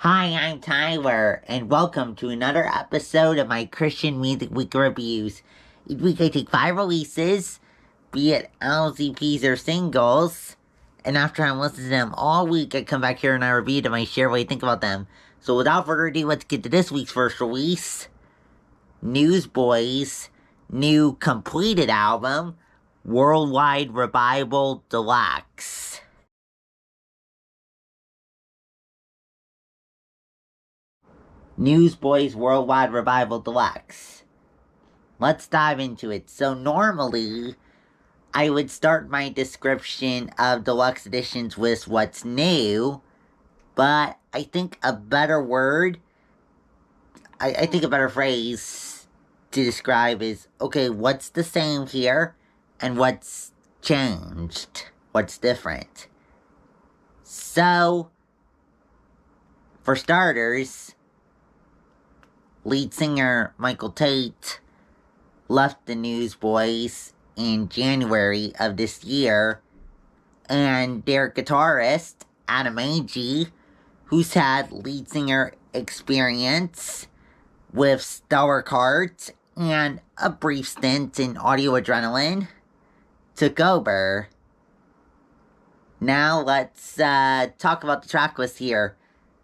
Hi, I'm Tyler, and welcome to another episode of my Christian Music Week reviews. Each week I take 5 releases, be it LZPs or singles, and after I'm listening to them all week, I come back here and I review them, I share what I think about them. So without further ado, let's get to this week's first release. Newsboys' new completed album, Worldwide Revival Deluxe. Newsboys-Worldwide Revival Deluxe. Let's dive into it. So normally, I would start my description of deluxe editions with what's new, but I think a better word, I think a better phrase to describe is, okay, what's the same here, and what's changed? What's different? So, for starters, lead singer Michael Tate left the Newsboys in January of this year, and their guitarist, Adam Agee, who's had lead singer experience with Stellar Heart and a brief stint in Audio Adrenaline, took over. Now let's talk about the track list here.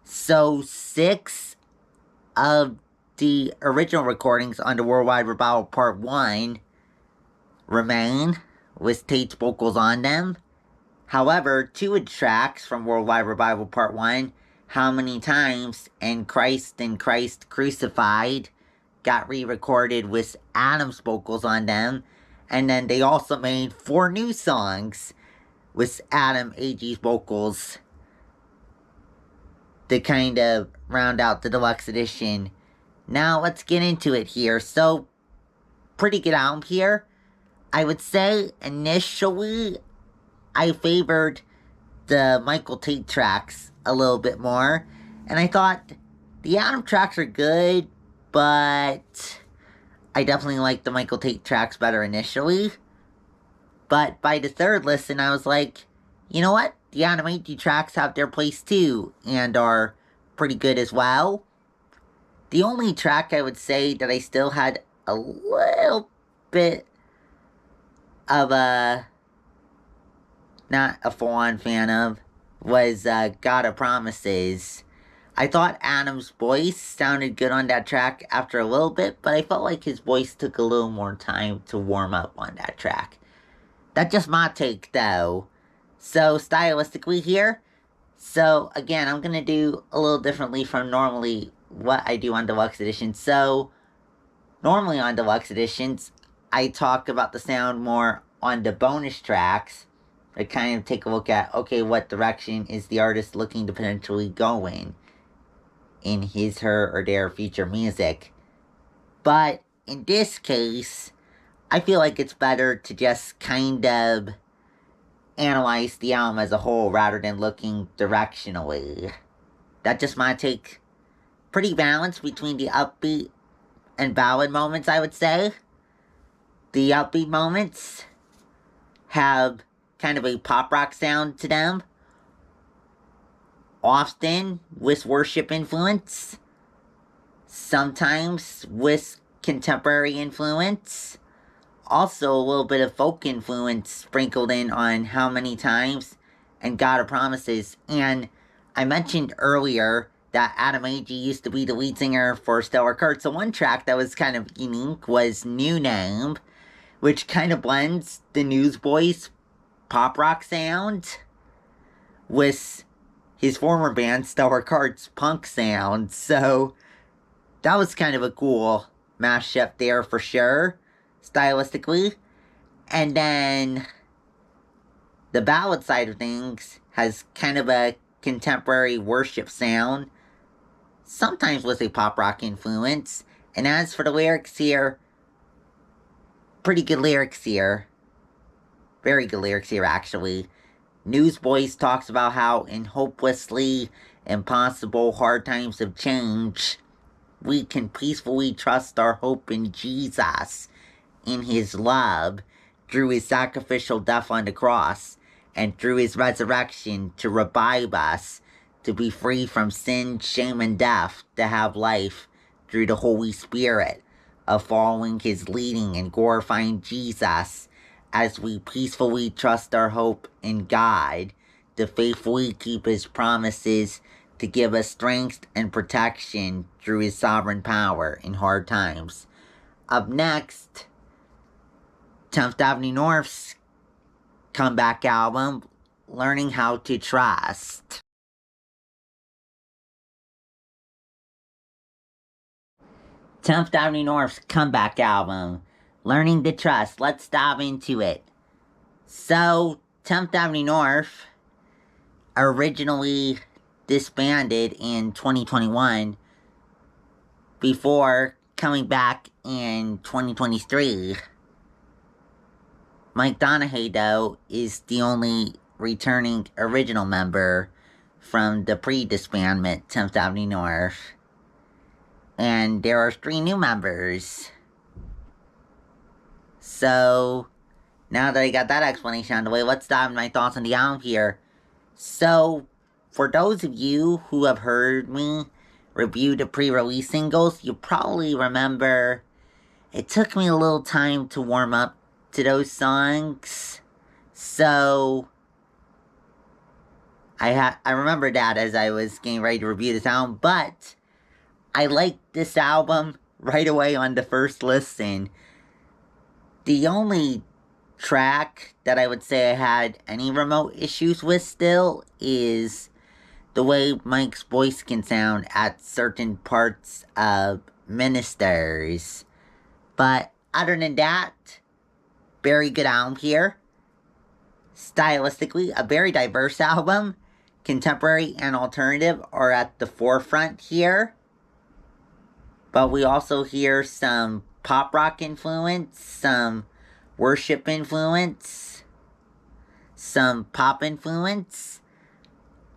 So 6 of the original recordings on the Worldwide Revival Part 1 remain, with Tate's vocals on them. However, 2 of the tracks from Worldwide Revival Part 1, How Many Times and Christ Crucified, got re-recorded with Adam's vocals on them. And then they also made 4 new songs with Adam Agee's vocals to kind of round out the deluxe edition. Now, let's get into it here. So, pretty good album here. I would say, initially, I favored the Michael Tate tracks a little bit more. And I thought, the Adam tracks are good, but I definitely like the Michael Tate tracks better initially. But by the third listen, I was like, you know what? The Adam Agee tracks have their place too, and are pretty good as well. The only track I would say that I still had a little bit of a, not a full-on fan of, was God of Promises. I thought Adam's voice sounded good on that track after a little bit, but I felt like his voice took a little more time to warm up on that track. That's just my take, though. So, stylistically here, so, again, I'm going to do a little differently from normally what I do on Deluxe Editions. So, normally on Deluxe Editions, I talk about the sound more on the bonus tracks. I kind of take a look at, okay, what direction is the artist looking to potentially go in his, her, or their future music. But, in this case, I feel like it's better to just kind of analyze the album as a whole rather than looking directionally. That's just my take. Pretty balanced between the upbeat and ballad moments, I would say. The upbeat moments have kind of a pop rock sound to them, often with worship influence, sometimes with contemporary influence. Also, a little bit of folk influence sprinkled in on How Many Times and God of Promises. And I mentioned earlier that Adam Agee used to be the lead singer for Stellar Heart. So one track that was kind of unique was New Name, which kind of blends the Newsboys pop rock sound with his former band Stellar Heart's punk sound. So that was kind of a cool mashup there for sure, stylistically. And then the ballad side of things has kind of a contemporary worship sound, sometimes with a pop rock influence. And as for the lyrics here, pretty good lyrics here. Very good lyrics here, actually. Newsboys talks about how in hopelessly impossible hard times of change, we can peacefully trust our hope in Jesus, in his love, through his sacrificial death on the cross, and through his resurrection to revive us to be free from sin, shame, and death, to have life through the Holy Spirit, of following His leading and glorifying Jesus as we peacefully trust our hope in God, to faithfully keep His promises, to give us strength and protection through His sovereign power in hard times. Up next, 10th Avenue North's comeback album, Learning How to Trust. 10th Avenue North's comeback album, Learning to Trust. Let's dive into it. So, 10th Avenue North originally disbanded in 2021 before coming back in 2023. Mike Donahue, though, is the only returning original member from the pre-disbandment 10th Avenue North. And there are 3 new members. So, now that I got that explanation out of the way, let's dive into my thoughts on the album here. So, for those of you who have heard me review the pre-release singles, you probably remember it took me a little time to warm up to those songs. So, I remember that as I was getting ready to review this album, but I liked this album right away on the first listen. The only track that I would say I had any remote issues with still is the way Mike's voice can sound at certain parts of Ministers. But other than that, very good album here. Stylistically, a very diverse album. Contemporary and alternative are at the forefront here. But we also hear some pop rock influence, some worship influence, some pop influence.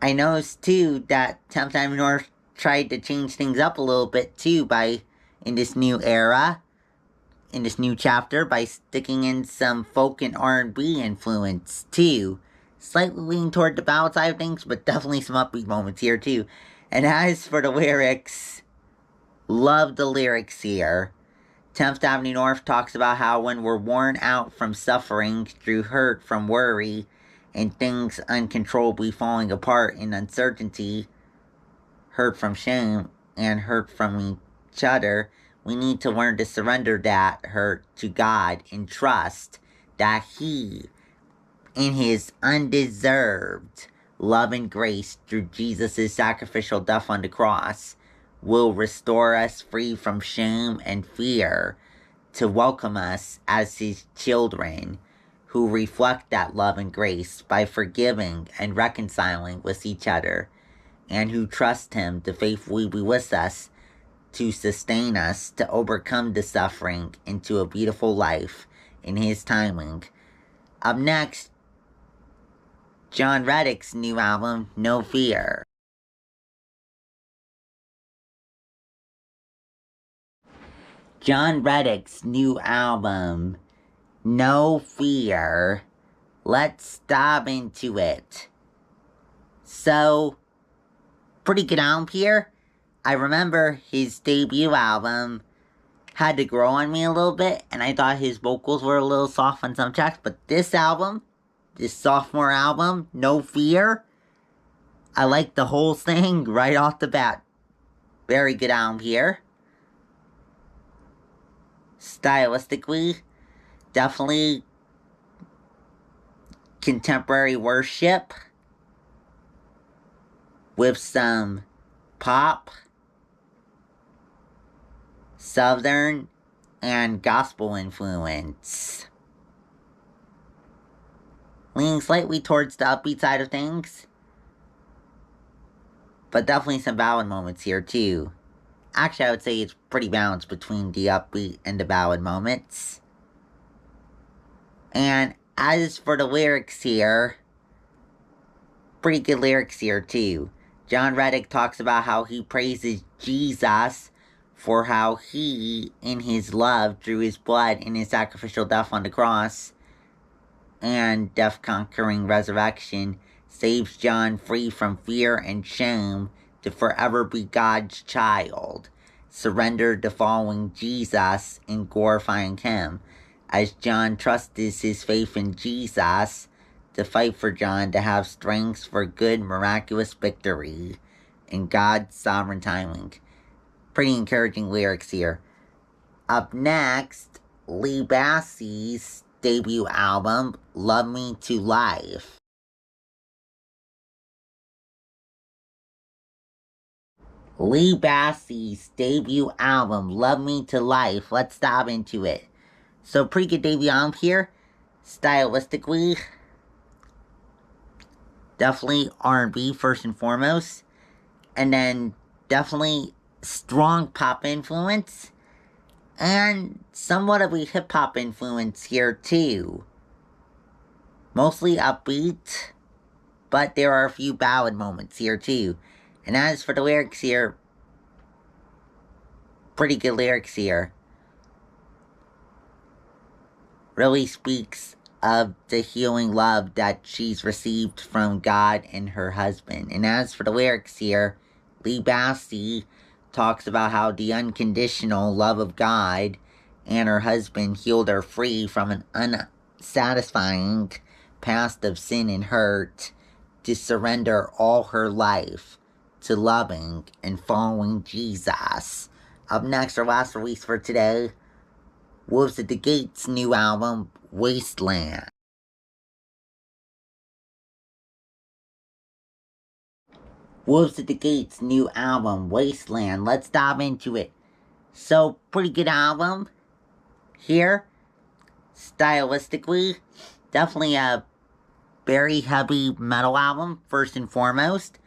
I noticed too that 10th Avenue North tried to change things up a little bit too in this new era, in this new chapter, by sticking in some folk and R&B influence too. Slightly leaning toward the ballad side of things, but definitely some upbeat moments here too. And as for the lyrics, love the lyrics here. 10th Avenue North talks about how when we're worn out from suffering through hurt from worry and things uncontrollably falling apart in uncertainty, hurt from shame and hurt from each other, we need to learn to surrender that hurt to God and trust that He, in His undeserved love and grace through Jesus' sacrificial death on the cross, will restore us free from shame and fear, to welcome us as His children who reflect that love and grace by forgiving and reconciling with each other, and who trust Him to faithfully be with us, to sustain us, to overcome the suffering into a beautiful life in His timing. Up next, Jon Reddick's new album, No Fear. Jon Reddick's new album, No Fear. Let's dive into it. So, pretty good album here. I remember his debut album had to grow on me a little bit, and I thought his vocals were a little soft on some tracks, but this album, this sophomore album, No Fear, I like the whole thing right off the bat. Very good album here. Stylistically, definitely contemporary worship with some pop, southern, and gospel influence. Leaning slightly towards the upbeat side of things, but definitely some ballad moments here too. Actually, I would say it's pretty balanced between the upbeat and the ballad moments. And as for the lyrics here, pretty good lyrics here too. Jon Reddick talks about how he praises Jesus for how He, in His love, through His blood in His sacrificial death on the cross and death-conquering resurrection, saves Jon free from fear and shame to forever be God's child, surrendered to following Jesus and glorifying Him, as Jon trusted his faith in Jesus to fight for Jon to have strength for good, miraculous victory in God's sovereign timing. Pretty encouraging lyrics here. Up next, Lee Bassey's debut album, Love Me To Life. Lee Bassey's debut album, Love Me To Life. Let's dive into it. So, pretty good debut album here. Stylistically, definitely R&B first and foremost. And then, definitely strong pop influence. And somewhat of a hip-hop influence here, too. Mostly upbeat, but there are a few ballad moments here, too. And as for the lyrics here, pretty good lyrics here. Really speaks of the healing love that she's received from God and her husband. And as for the lyrics here, Lee Bassey talks about how the unconditional love of God and her husband healed her free from an unsatisfying past of sin and hurt to surrender all her life to loving and following Jesus. Up next, our last release for today, Wolves at the Gate's new album, Wasteland. Wolves at the Gate's new album, Wasteland. Let's dive into it. So, pretty good album here. Stylistically, definitely a very heavy metal album, first and foremost.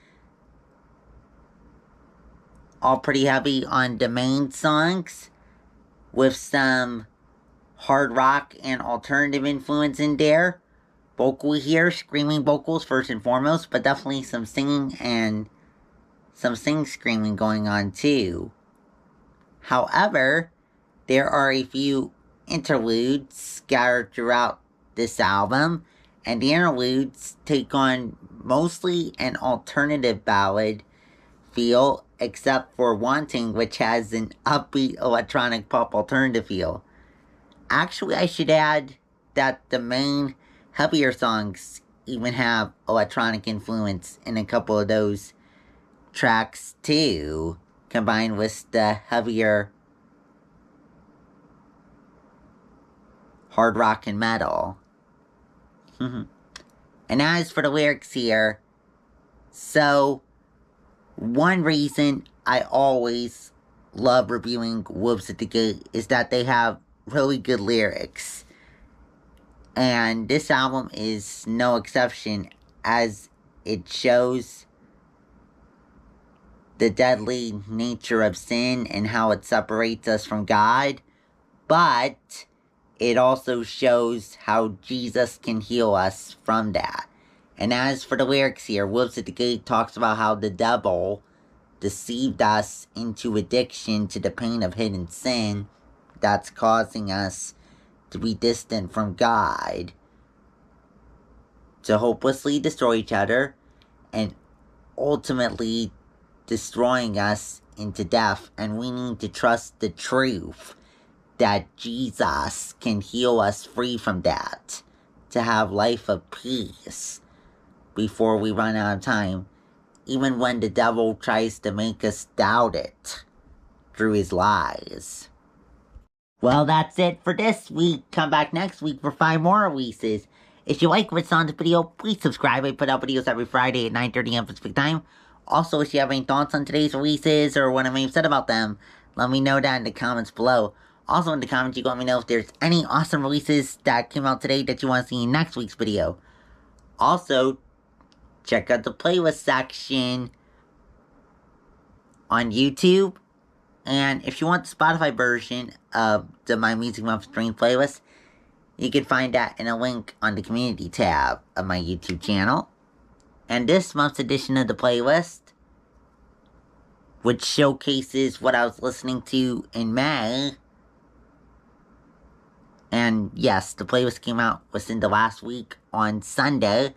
All pretty heavy on the main songs, with some hard rock and alternative influence in there. Vocal here, screaming vocals first and foremost, but definitely some singing and some screaming going on too. However, there are a few interludes scattered throughout this album, and the interludes take on mostly an alternative ballad feel, except for Wanting, which has an upbeat electronic pop alternative feel. Actually, I should add that the main heavier songs even have electronic influence in a couple of those tracks too, combined with the heavier hard rock and metal. And as for the lyrics here, so one reason I always love reviewing Wolves at the Gate is that they have really good lyrics. And this album is no exception, as it shows the deadly nature of sin and how it separates us from God. But it also shows how Jesus can heal us from that. And as for the lyrics here, Wolves at the Gate talks about how the devil deceived us into addiction to the pain of hidden sin that's causing us to be distant from God, to hopelessly destroy each other, and ultimately destroying us into death. And we need to trust the truth that Jesus can heal us free from that, to have life of peace before we run out of time, even when the devil tries to make us doubt it through his lies. Well, that's it for this week. Come back next week for 5 more releases. If you like what's on the video, please subscribe. I put out videos every Friday at 9:30 a.m. Pacific time. Also, if you have any thoughts on today's releases or what I may have said about them, let me know that in the comments below. Also, in the comments, you can let me know if there's any awesome releases that came out today that you want to see in next week's video. Also, check out the playlist section on YouTube. And if you want the Spotify version of the My Music Month Stream playlist, you can find that in a link on the community tab of my YouTube channel. And this month's edition of the playlist, which showcases what I was listening to in May. And yes, the playlist came out within the last week on Sunday.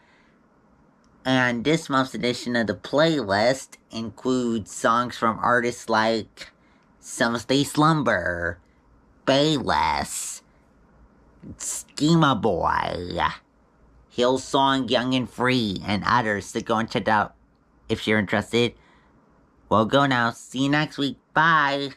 And this month's edition of the playlist includes songs from artists like Some Stay Slumber, Bayless, Schema Boy, Hillsong Young and Free, and others, so go and check out if you're interested. Well, go now. See you next week. Bye.